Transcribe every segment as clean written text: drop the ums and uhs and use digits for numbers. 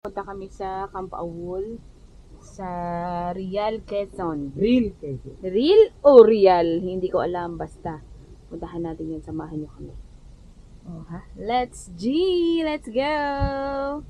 Punta kami sa Camp Awol sa Real, Quezon. Real Quezon. Real o Real? Hindi ko alam, basta. Puntahan natin yun, samahan nyo kami. Oh, ha? Let's G! Let's go!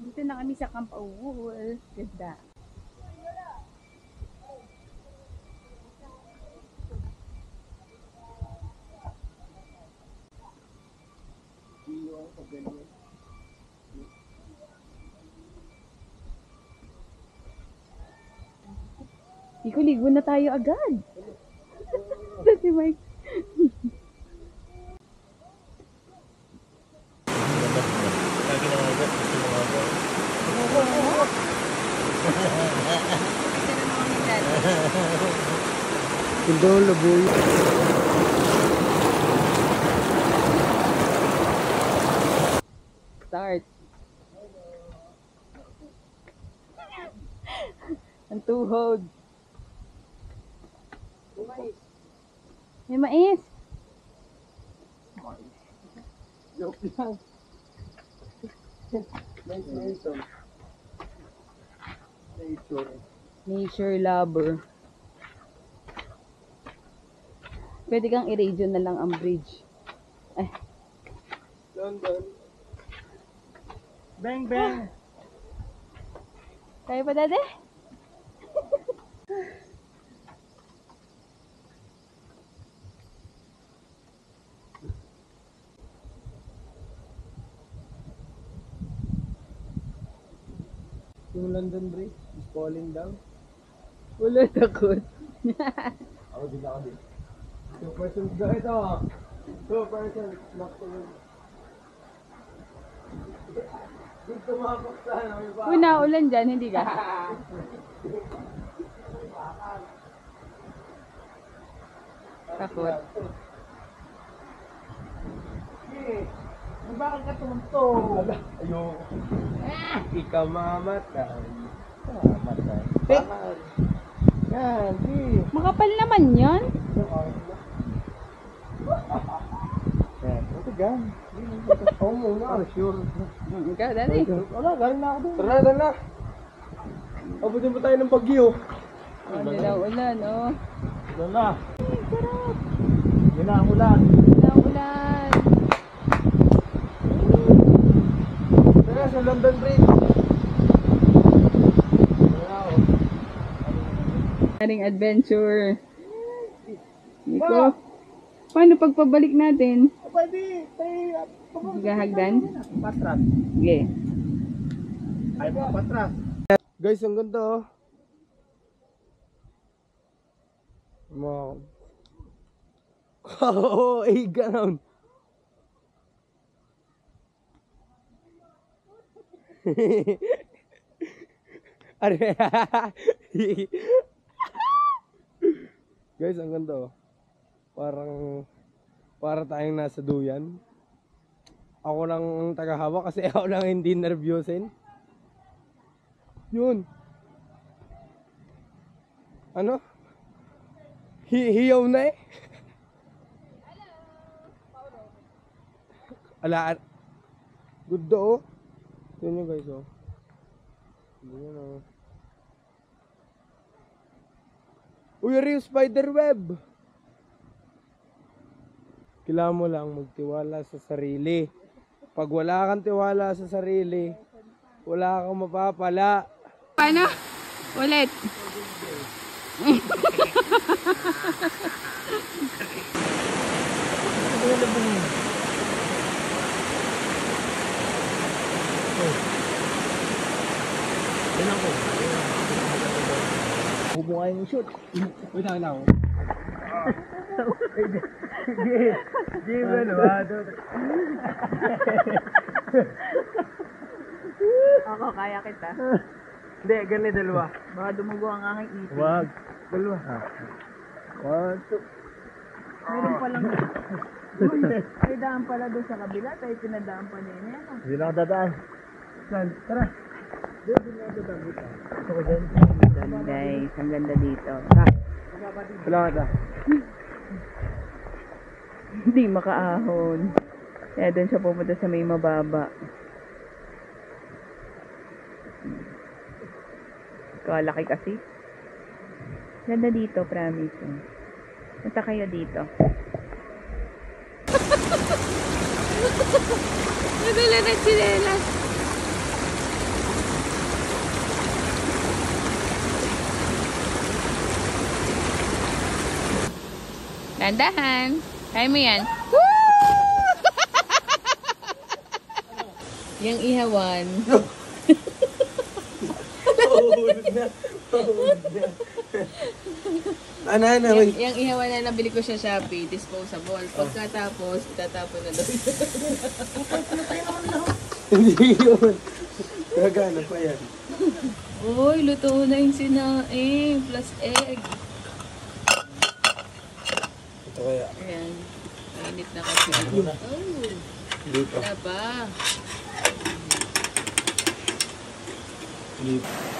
Dito na kami sa Camp Awol. Ganda. Ligo na tayo agad. Si Mike. Kundolo boy. Start. Ang tuhod. May mais. Joke lang. Nature lover. Pwede kang i-radio na lang ang bridge. London. Bang bang. Kaya pa dati? Yung London Bridge is falling down. Wala takot. Ako din ako din. 2 persons daw ito. 2 persons. Lock to you. Dito tumapak sa ano. Uy, naulan dyan, hindi ka? Takot. Bakit ka tumutong? Ayoko. Ikaw mamatay. Mamatay. Bakal. Yan, di. Makapal naman yan. Yan, ito gan. Oo muna, sure. Ikaw, dati. Wala, galing na ako doon. Tara na. Abutin mo tayo ng bagyo. Hindi na ulan, oh. Ito na. Sarap. Yun na ang ulan. Naulan. Tara sa London Bridge. Karing adventure. Nico. Paano pagpabalik natin? Pwede, tayo. Gahagdan? Patras. Sige. Ay, patras. Guys, ang ganda oh. Wow. Oo, ganon. Are. Guys, ang ganda oh. Para tayong nasa duyan. Ako lang ang tagahawak kasi ako lang hindi nervyosin. Yun. Ano? Hiyaw na eh. Ala. Good do oh. Yun yung guys oh. Yun oh. Uy, yung spider web. Kailangan mo lang magtiwala sa sarili. Pag wala kang tiwala sa sarili, wala kang mapapala. Paano? Ulit. Yan ako. Bubukay yung shoot. Wait lang. Given, ba? Ako, kaya kita. Hindi, ganun dalawa. Baka dumugo ang aking ipin. Wag. Dalawa. 1, 2. Meron palang... Uy, may daan pala doon sa kabila. Tayo pinadaan pa niya yan. Hindi lang dadaan. Saan? Tara. Hindi lang dadaan dito. Gusto ko dyan. Guys, ang ganda dito. Salamat ah. Hindi makaahon. Kaya doon siya pupunta sa may mababa. Kalaki kasi. Ganda dito, promise. Punta kayo dito. Nagula na sinelas. Dandahan. Kaya mo yan. Yang ihawan. Mahulog na. Ano? Yang ihawan na nabili ko siya Shopee, disposable. Pagkatapos, itatapon na daw. Hindi yun. Gagana pa yan. Uy, luto na yung sinaing plus egg. Ito kaya. Ayan. Mainit na kasi. Oh, Dito. wala pa. Dito.